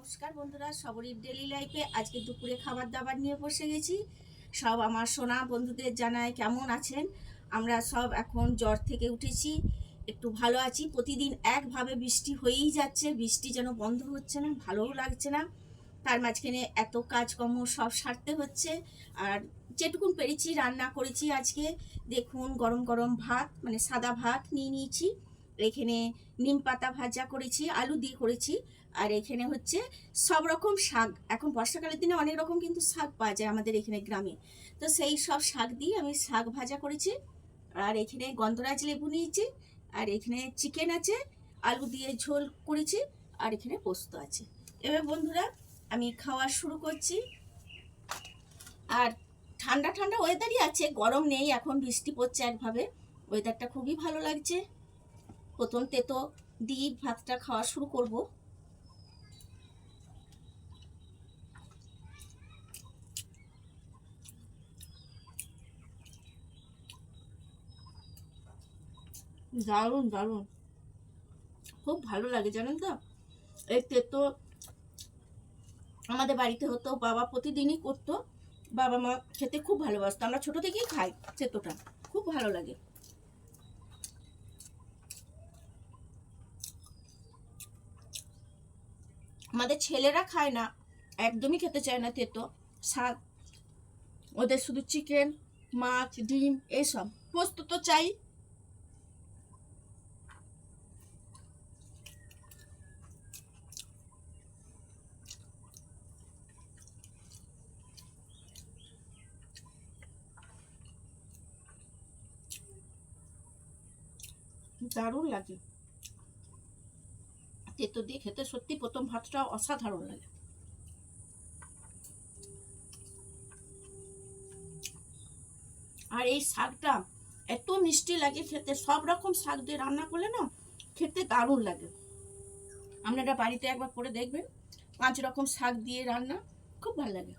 নমস্কার বন্ধুরা, সবরীর ডেলি লাইফে আজকে দুপুরে খাবার দাবার নিয়ে বসে গেছি। সব আমার সোনা বন্ধুদের জানায় কেমন আছেন। আমরা সব এখন জ্বর থেকে উঠেছি, একটু ভালো আছি। প্রতিদিন একভাবে বৃষ্টি হয়েই যাচ্ছে, বৃষ্টি যেন বন্ধ হচ্ছে না, ভালোও লাগছে না। তার মাঝখানে এত কাজকর্ম সব সারতে হচ্ছে। আর যেটুকুন পেরেছি রান্না করেছি আজকে। দেখুন, গরম গরম ভাত, মানে সাদা ভাত নিয়ে নিয়েছি। এখানে নিম পাতা ভাজা করেছি, আলু দিয়ে করেছি। আর এখানে হচ্ছে সব রকম শাক, এখন বর্ষাকালের দিনে অনেক রকম কিন্তু শাক পাওয়া যায় আমাদের এখানে গ্রামে। তো সেই সব শাক দিয়ে আমি শাক ভাজা করেছি। আর এখানে গন্ধরাজ লেবু নিয়েছি। আর এখানে চিকেন আছে, আলু দিয়ে ঝোল করেছি। আর এখানে পোস্ত আছে। এবার বন্ধুরা, আমি খাওয়া শুরু করছি। আর ঠান্ডা ঠান্ডা ওয়েদারই আছে, গরম নেই, এখন বৃষ্টি পড়ছে একভাবে। ওয়েদারটা খুবই ভালো লাগছে। প্রথম তেতো দিয়ে ভাতটা খাওয়া শুরু করব। দারুণ দারুণ, খুব ভালো লাগে জানেন তো। এই তেতো আমাদের বাড়িতে হতো, বাবা প্রতিদিনই করতো। বাবা মা খেতে খুব ভালোবাসতো, আমরা ছোট থেকেই খাই তেতোটা, খুব ভালো লাগে। আমাদের ছেলেরা খায় না, একদমই খেতে চায় না তেতো শাক। ওদের শুধু চিকেন, মাছ, ডিম এইসব। পোস্ত তো চাই। দারুণ লাগে তেতো দিয়ে খেতে, সত্যি প্রথম ভাতটা অসাধারণ লাগে। আর এই শাকটা এত মিষ্টি লাগে খেতে, সব রকম শাক দিয়ে রান্না করলে না খেতে দারুণ লাগে। আপনারা বাড়িতে একবার করে দেখবেন, 5 রকম শাক দিয়ে রান্না, খুব ভালো লাগে।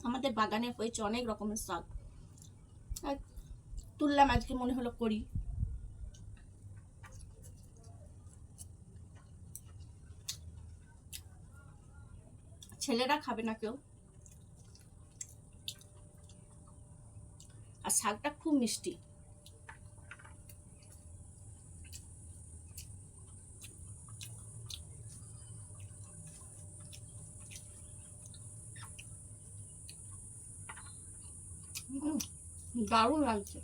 আমাদের বাগানে হয়েছে অনেক রকমের শাক, আর তুললাম আজকে, মনে হলো করি। ছেলেরা খাবে না কেউ। আর শাকটা খুব মিষ্টি। দারুণ লাগছে।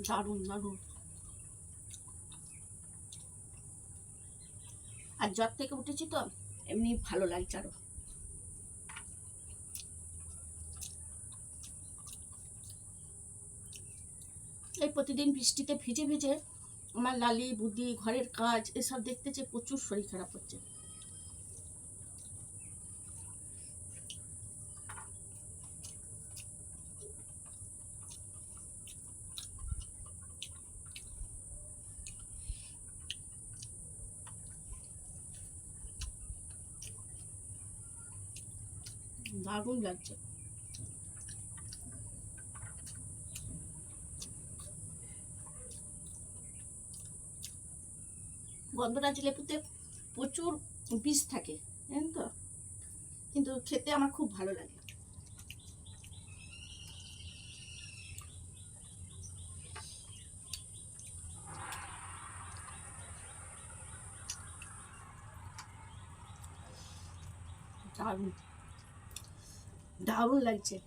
দারুণ দারুণ। আর জ্বর থেকে উঠেছি তো এমনি ভালো লাগছে আরো। এই প্রতিদিন বৃষ্টিতে ভিজে ভিজে আমার লালি বুদ্ধি, ঘরের কাজ এসব দেখতে যে প্রচুর শরীর খারাপ হচ্ছে। দারুণ লাগছে। গন্ধরাজ লেবুতে প্রচুর বিষ থাকে, জানেন তো, কিন্তু খেতে আমার খুব ভালো লাগে। দারুণ দারুণ লাগছে।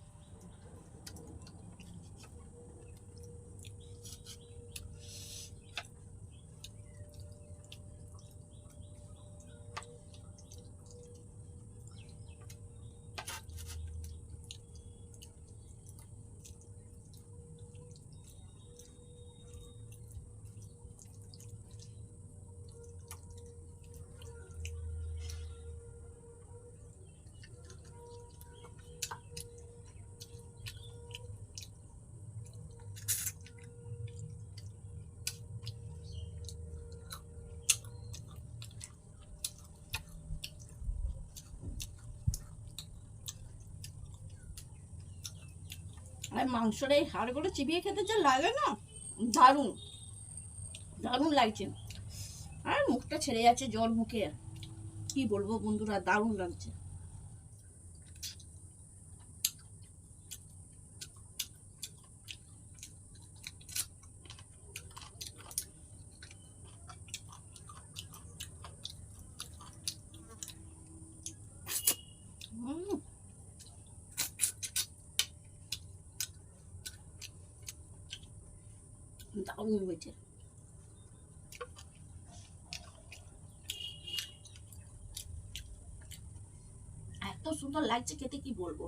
আর মাংসর এই হাড়গুলো চিবিয়ে খেতে যা লাগে না, দারুণ দারুণ লাগছে। আর মুখটা ছেড়ে যাচ্ছে জল মুখে, কি বলবো বন্ধুরা, দারুণ লাগছে। দারুণ হয়েছে। এত সুন্দর লাগছে খেতে, কি বলবো।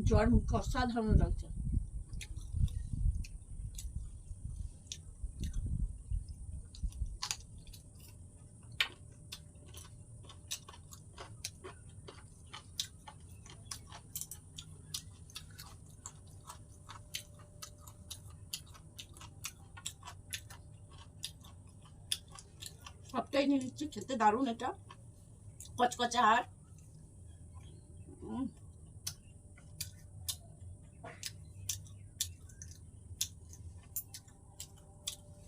জ্বর মুখে অসাধারণ লাগছে। সবটাই নিয়ে নিচ্ছি, খেতে দারুণ এটা, কচকচা। আর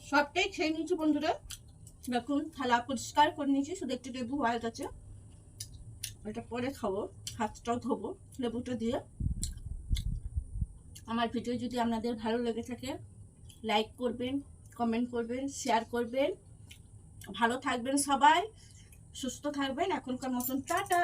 সবটাই খেয়ে নিয়েছি বন্ধুরা। দেখুন থালা পরিষ্কার করে নিয়েছি, শুধু একটু লেবু হয়ে গেছে, এটা পরে খাবো, হাতটাও ধোবো লেবুটা দিয়ে। আমার ভিডিও যদি আপনাদের ভালো লেগে থাকে লাইক করবেন, কমেন্ট করবেন, শেয়ার করবেন। ভালো থাকবেন সবাই, সুস্থ থাকবেন। এখনকার মতন টাটা।